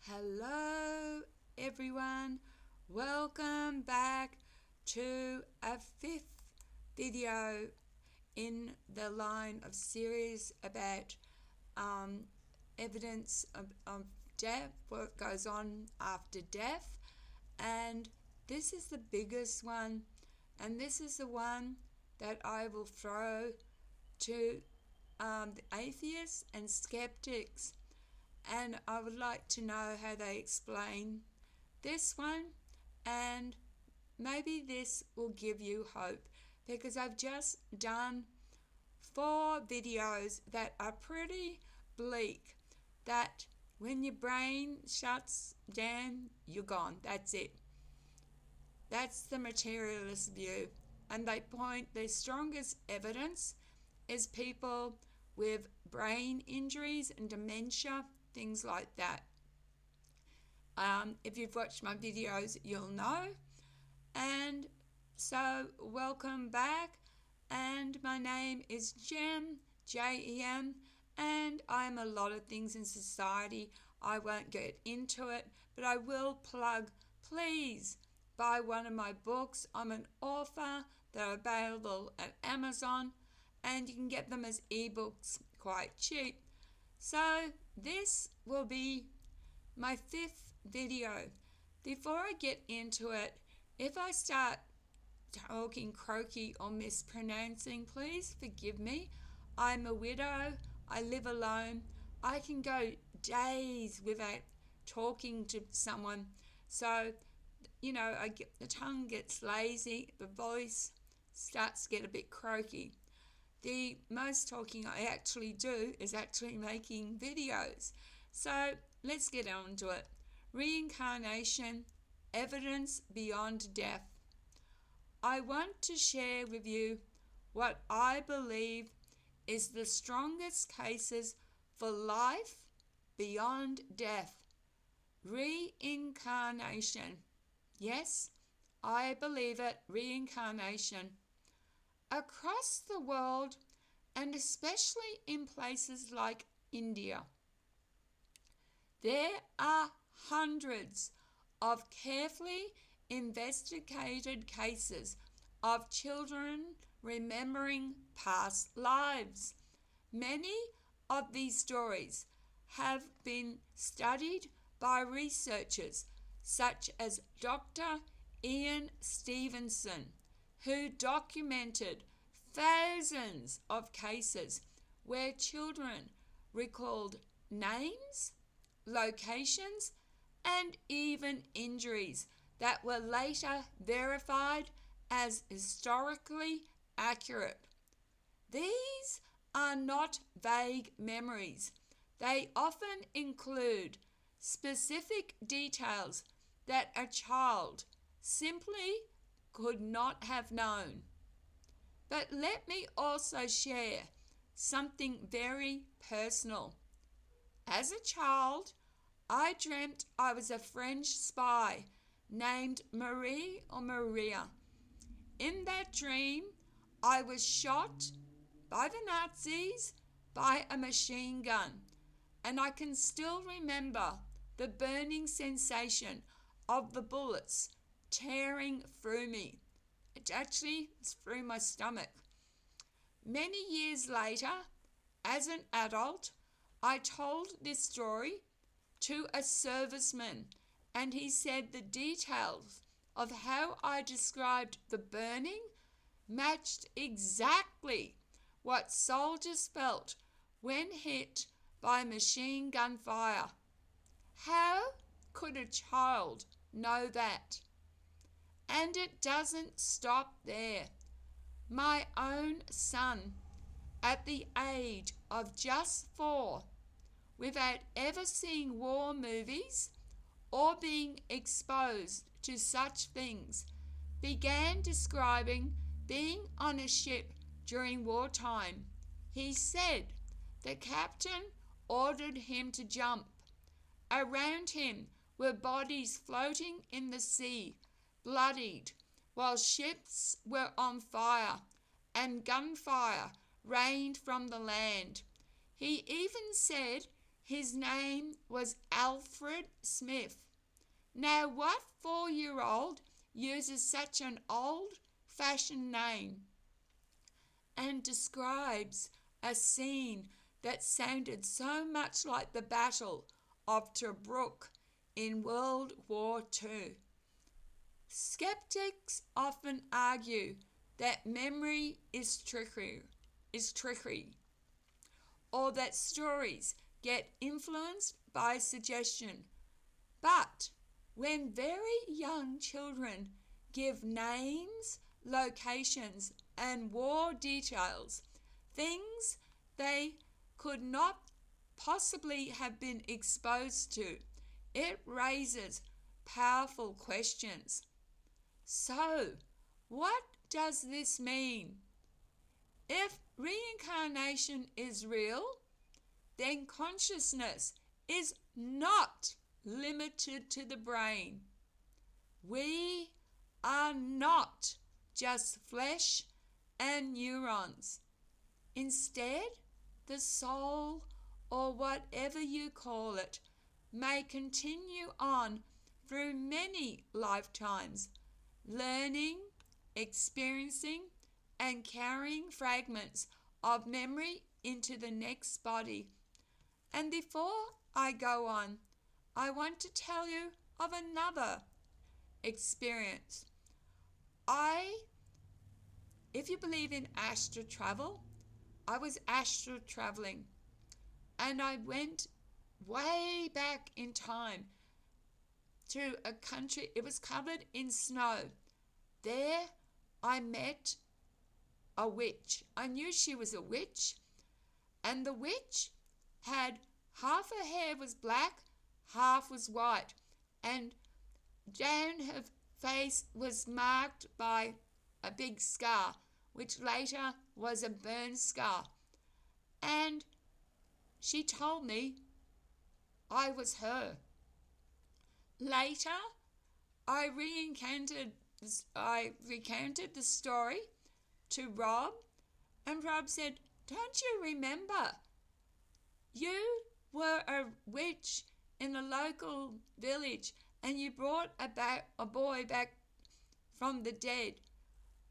Hello everyone, welcome back to a fifth video in the line of series about evidence of death, what goes on after death, and this is the biggest one, and this is the one that I will throw to the atheists and skeptics. And I would like to know how they explain this one, and maybe this will give you hope, because I've just done 4 videos that are pretty bleak, that when your brain shuts down, you're gone. That's it. That's the materialist view. And they point their strongest evidence is people with brain injuries and dementia, things like that. If you've watched my videos, you'll know. And so welcome back, and my name is Jem, Jem, and I'm a lot of things in society. I won't get into it, but I will plug, please buy one of my books. I'm an author. They're available at Amazon, and you can get them as ebooks quite cheap. So this will be my 5th video. Before I get into it, if I start talking croaky or mispronouncing, please forgive me. I'm a widow. I live alone. I can go days without talking to someone. So, the tongue gets lazy, the voice starts to get a bit croaky. The most talking I actually do is actually making videos. So let's get on to it. Reincarnation, evidence beyond death. I want to share with you what I believe is the strongest cases for life beyond death. Reincarnation. Yes, I believe it. Reincarnation. Across the world, and especially in places like India, there are hundreds of carefully investigated cases of children remembering past lives. Many of these stories have been studied by researchers such as Dr. Ian Stevenson, who documented thousands of cases where children recalled names, locations, and even injuries that were later verified as historically accurate. These are not vague memories. They often include specific details that a child simply could not have known. But let me also share something very personal. As a child, I dreamt I was a French spy named Marie or Maria. In that dream, I was shot by the Nazis by a machine gun, and I can still remember the burning sensation of the bullets tearing through me. It actually is through my stomach. Many years later, as an adult, I told this story to a serviceman, and he said the details of how I described the burning matched exactly what soldiers felt when hit by machine gun fire. How could a child know that? And it doesn't stop there. My own son, at the age of just 4, without ever seeing war movies or being exposed to such things, began describing being on a ship during wartime. He said the captain ordered him to jump. Around him were bodies floating in the sea, bloodied, while ships were on fire and gunfire rained from the land. He even said His name was Alfred Smith. Now, what 4-year-old uses such an old-fashioned name and describes a scene that sounded so much like the Battle of Tobruk in World War II? Skeptics often argue that memory is trickery, or that stories get influenced by suggestion. But when very young children give names, locations, and war details, things they could not possibly have been exposed to, it raises powerful questions. So, what does this mean? If reincarnation is real, then consciousness is not limited to the brain. We are not just flesh and neurons. Instead, the soul, or whatever you call it, may continue on through many lifetimes, learning, experiencing, and carrying fragments of memory into the next body. And before I go on, I want to tell you of another experience. If you believe in astral travel, I was astral traveling, and I went way back in time to a country. It was covered in snow. There I met a witch. I knew she was a witch, and the witch had half her hair was black, half was white, and down her face was marked by a big scar, which later was a burn scar. And she told me I was her. Later, I recounted the story to Rob, and Rob said, "Don't you remember? You were a witch in a local village, and you brought a boy back from the dead.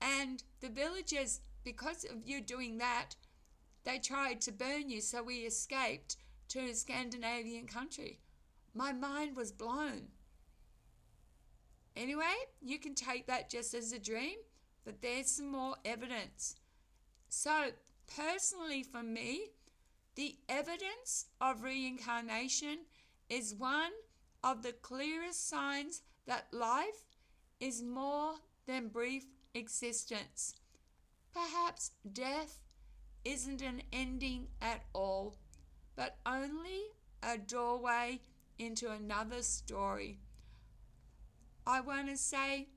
And the villagers, because of you doing that, they tried to burn you, so we escaped to a Scandinavian country." My mind was blown. Anyway, you can take that just as a dream, but there's some more evidence. So, personally for me, the evidence of reincarnation is one of the clearest signs that life is more than brief existence. Perhaps death isn't an ending at all, but only a doorway into another story. I want to say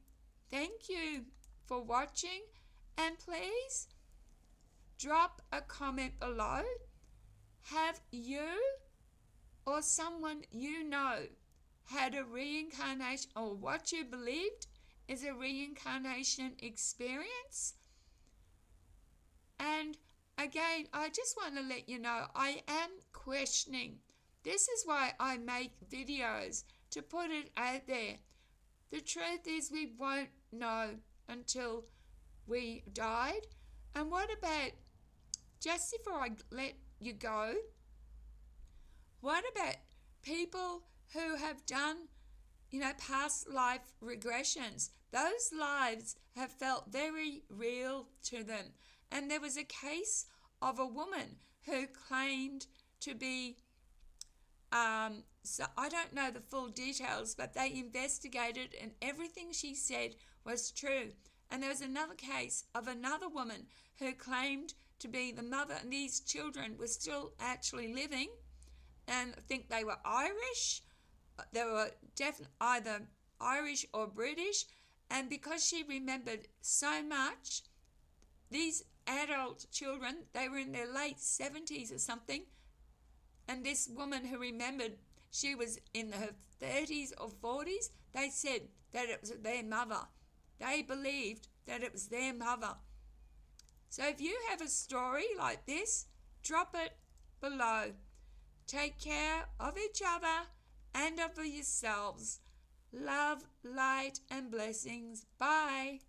thank you for watching, and please drop a comment below. Have you or someone you know had a reincarnation, or what you believed is a reincarnation experience? And again, I just want to let you know I am questioning. This is why I make videos, to put it out there. The truth is we won't know until we died. And what about, just before I let you go, what about people who have done, past life regressions? Those lives have felt very real to them. And there was a case of a woman who claimed to be, so I don't know the full details, but they investigated and everything she said was true. And there was another case of another woman who claimed to be the mother, and these children were still actually living, and I think they were Irish. They were definitely either Irish or British, and because she remembered so much, these adult children, they were in their late 70s or something, and this woman who remembered, she was in her 30s or 40s, they said that it was their mother. They believed that it was their mother. So if you have a story like this, drop it below. Take care of each other and of yourselves. Love, light, and blessings. Bye.